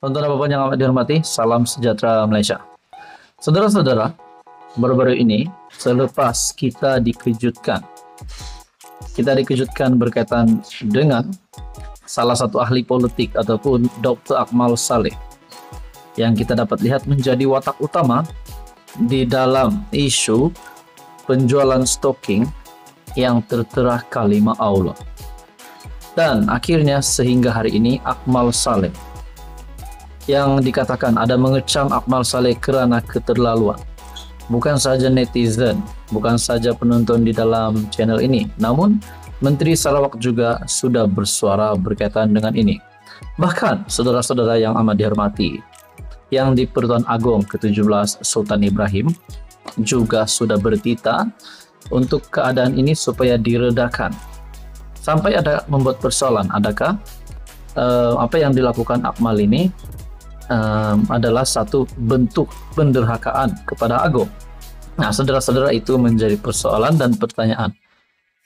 Tonton Bapak yang amat dihormati, salam sejahtera Malaysia. Saudara-saudara, baru-baru ini selepas kita dikejutkan berkaitan dengan salah satu ahli politik ataupun Dr. Akmal Saleh yang kita dapat lihat menjadi watak utama di dalam isu penjualan stocking yang tertera kalimat Allah. Dan akhirnya sehingga hari ini Akmal Saleh yang dikatakan ada mengecam Akmal Saleh kerana keterlaluan. Bukan saja netizen, bukan saja penonton di dalam channel ini, namun Menteri Sarawak juga sudah bersuara berkaitan dengan ini. Bahkan saudara-saudara yang amat dihormati, yang di Pertuan Agong ke-17 Sultan Ibrahim juga sudah bertita untuk keadaan ini supaya diredakan. Sampai ada membuat persoalan, adakah apa yang dilakukan Akmal ini adalah satu bentuk penderhakaan kepada Agong. Nah, saudara-saudara, itu menjadi persoalan dan pertanyaan.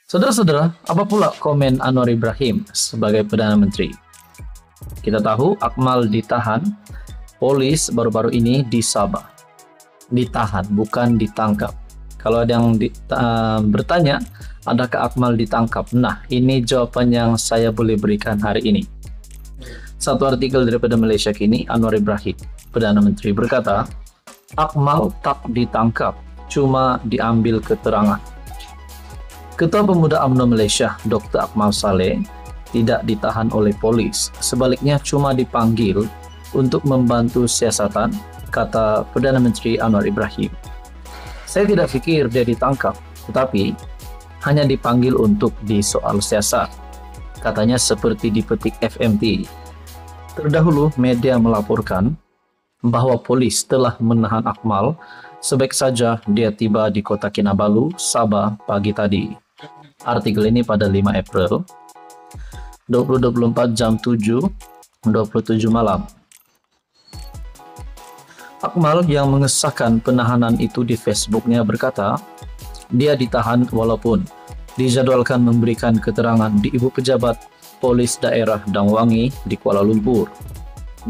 Saudara-saudara, apa pula komen Anwar Ibrahim sebagai Perdana Menteri? Kita tahu Akmal ditahan polis baru-baru ini di Sabah. Ditahan, bukan ditangkap. Kalau ada yang bertanya, adakah Akmal ditangkap? Nah, ini jawaban yang saya boleh berikan hari ini. Satu artikel daripada Malaysia Kini, Anwar Ibrahim, Perdana Menteri, berkata, Akmal tak ditangkap, cuma diambil keterangan. Ketua Pemuda UMNO Malaysia, Dr. Akmal Saleh, tidak ditahan oleh polis. Sebaliknya cuma dipanggil untuk membantu siasatan, kata Perdana Menteri Anwar Ibrahim. Saya tidak fikir dia ditangkap, tetapi hanya dipanggil untuk disoal siasat. Katanya seperti dipetik FMT. Terdahulu media melaporkan bahwa polis telah menahan Akmal, sebaik saja dia tiba di Kota Kinabalu, Sabah pagi tadi. Artikel ini pada 5 April 2024 jam 7.27 malam. Akmal yang mengesahkan penahanan itu di Facebooknya berkata, dia ditahan walaupun dijadwalkan memberikan keterangan di Ibu Pejabat Polis Daerah Dangwangi di Kuala Lumpur.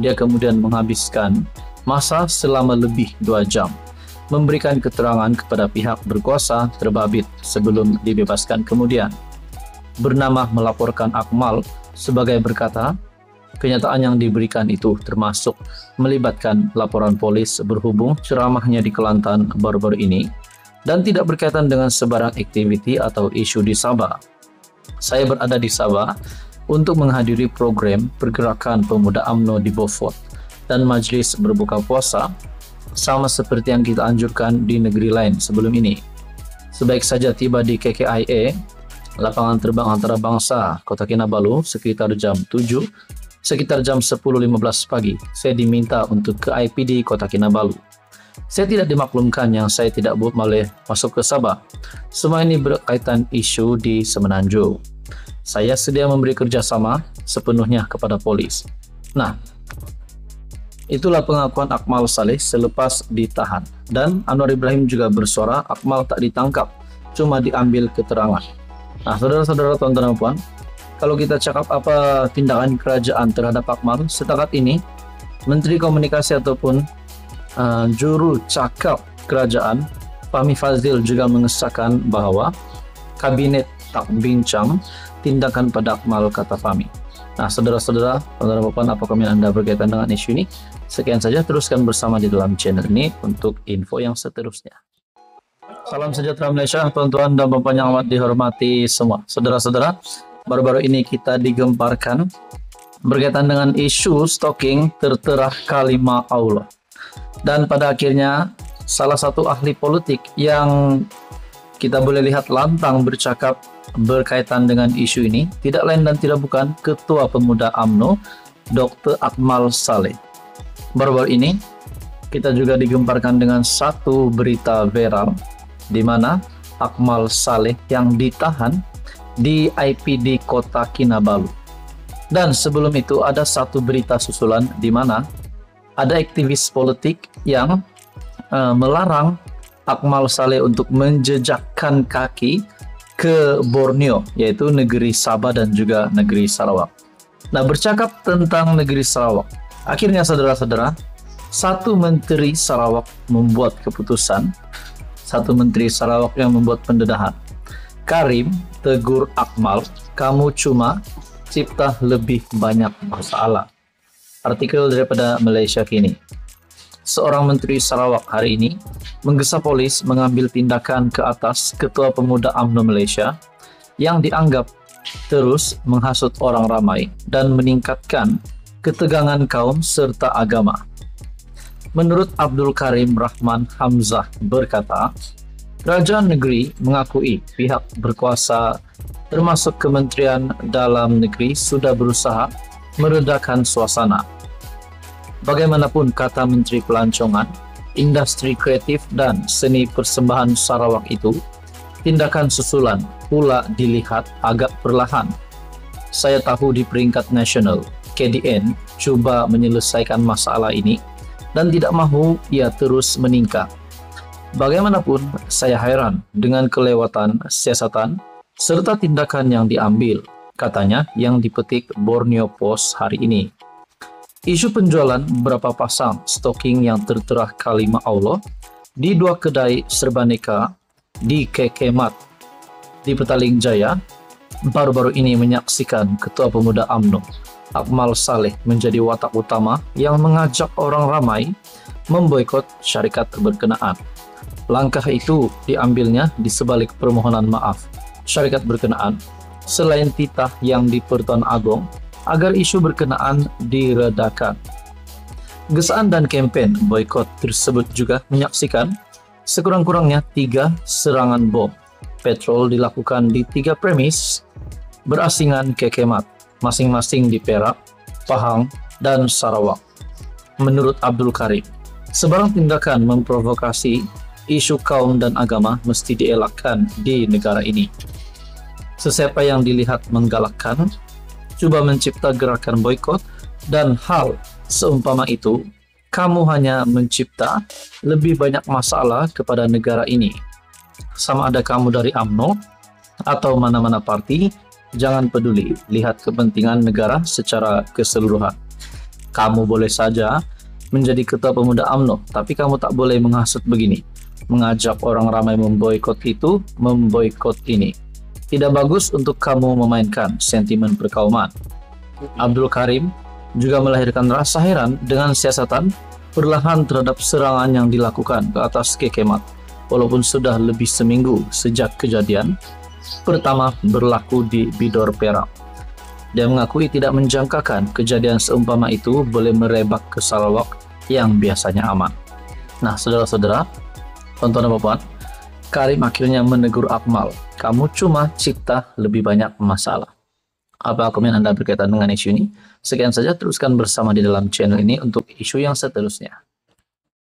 Dia kemudian menghabiskan masa selama lebih 2 jam memberikan keterangan kepada pihak berkuasa terbabit sebelum dibebaskan kemudian. Bernama melaporkan Akmal sebagai berkata, kenyataan yang diberikan itu termasuk melibatkan laporan polis berhubung ceramahnya di Kelantan baru-baru ini dan tidak berkaitan dengan sebarang aktiviti atau isu di Sabah. Saya berada di Sabah untuk menghadiri program Pergerakan Pemuda UMNO di Beaufort dan majlis berbuka puasa sama seperti yang kita anjurkan di negeri lain sebelum ini. Sebaik saja tiba di KKIA, lapangan terbang antarabangsa Kota Kinabalu sekitar jam 10.15 pagi, saya diminta untuk ke IPD Kota Kinabalu. Saya tidak dimaklumkan yang saya tidak boleh masuk ke Sabah. Semua ini berkaitan isu di Semenanjung. Saya sedia memberi kerjasama sepenuhnya kepada polis. Nah, itulah pengakuan Akmal Saleh selepas ditahan. Dan Anwar Ibrahim juga bersuara, Akmal tak ditangkap, cuma diambil keterangan. Nah, saudara-saudara, tuan-tuan dan puan, kalau kita cakap apa tindakan kerajaan terhadap Akmal, setakat ini Menteri Komunikasi ataupun juru cakap kerajaan Fahmi Fadzil juga mengesahkan bahawa kabinet tak bincang tindakan pada Akmal, kata Fahmi. Nah, saudara-saudara, tuan-tuan dan puan, apa komen Anda berkaitan dengan isu ini? Sekian saja, teruskan bersama di dalam channel ini untuk info yang seterusnya. Salam sejahtera Malaysia, tuan-tuan dan puan yang amat dihormati semua. Saudara-saudara, baru-baru ini kita digemparkan berkaitan dengan isu stocking tertera kalimat Allah. Dan pada akhirnya salah satu ahli politik yang kita boleh lihat lantang bercakap berkaitan dengan isu ini tidak lain dan tidak bukan Ketua Pemuda UMNO Dr. Akmal Saleh. Baru-baru ini kita juga digemparkan dengan satu berita viral di mana Akmal Saleh yang ditahan di IPD Kota Kinabalu. Dan sebelum itu ada satu berita susulan di mana ada aktivis politik yang melarang Akmal Saleh untuk menjejakkan kaki ke Borneo, yaitu negeri Sabah dan juga negeri Sarawak. Nah, bercakap tentang negeri Sarawak, Akhirnya saudara-saudara, satu menteri Sarawak membuat keputusan, satu menteri Sarawak yang membuat pendedahan. Karim tegur Akmal, kamu cuma cipta lebih banyak masalah. Artikel daripada Malaysia Kini. Seorang menteri Sarawak hari ini menggesa polis mengambil tindakan ke atas Ketua Pemuda UMNO Malaysia yang dianggap terus menghasut orang ramai dan meningkatkan ketegangan kaum serta agama. Menurut Abdul Karim Rahman Hamzah berkata, Kerajaan negeri mengakui pihak berkuasa termasuk Kementerian Dalam Negeri sudah berusaha meredakan suasana. Bagaimanapun, kata Menteri Pelancongan, Industri Kreatif dan Seni Persembahan Sarawak itu, tindakan susulan pula dilihat agak perlahan. Saya tahu di peringkat nasional, KDN cuba menyelesaikan masalah ini dan tidak mahu ia terus meningkat. Bagaimanapun, saya heran dengan kelewatan siasatan serta tindakan yang diambil, katanya yang dipetik Borneo Post hari ini. Isu penjualan beberapa pasang stocking yang tertera kalimah Allah di dua kedai serbaneka di Kekemat di Petaling Jaya baru-baru ini menyaksikan Ketua Pemuda UMNO Akmal Saleh menjadi watak utama yang mengajak orang ramai memboikot syarikat berkenaan. Langkah itu diambilnya di sebalik permohonan maaf syarikat berkenaan selain titah yang di Pertuan Agong agar isu berkenaan diredakan. Gesaan dan kempen boikot tersebut juga menyaksikan sekurang-kurangnya 3 serangan bom petrol dilakukan di 3 premis berasingan Kekemat, masing-masing di Perak, Pahang, dan Sarawak. Menurut Abdul Karim, sebarang tindakan memprovokasi isu kaum dan agama mesti dielakkan di negara ini. Sesiapa yang dilihat menggalakkan, coba mencipta gerakan boikot, dan hal seumpama itu, kamu hanya mencipta lebih banyak masalah kepada negara ini. Sama ada kamu dari UMNO atau mana-mana parti, jangan peduli, lihat kepentingan negara secara keseluruhan. Kamu boleh saja menjadi Ketua Pemuda UMNO, tapi kamu tak boleh menghasut begini, mengajak orang ramai memboikot itu, memboikot ini. Tidak bagus untuk kamu memainkan sentimen perkauman. Abdul Karim juga melahirkan rasa heran dengan siasatan perlahan terhadap serangan yang dilakukan ke atas Kekemat, walaupun sudah lebih seminggu sejak kejadian pertama berlaku di Bidor Perak. Dia mengakui tidak menjangkakan kejadian seumpama itu boleh merebak ke Sarawak yang biasanya aman. Nah, saudara-saudara, tonton apa-apaan, Karim akhirnya menegur Akmal, kamu cuma cipta lebih banyak masalah. Apa komen Anda berkaitan dengan isu ini? Sekian saja, teruskan bersama di dalam channel ini untuk isu yang seterusnya.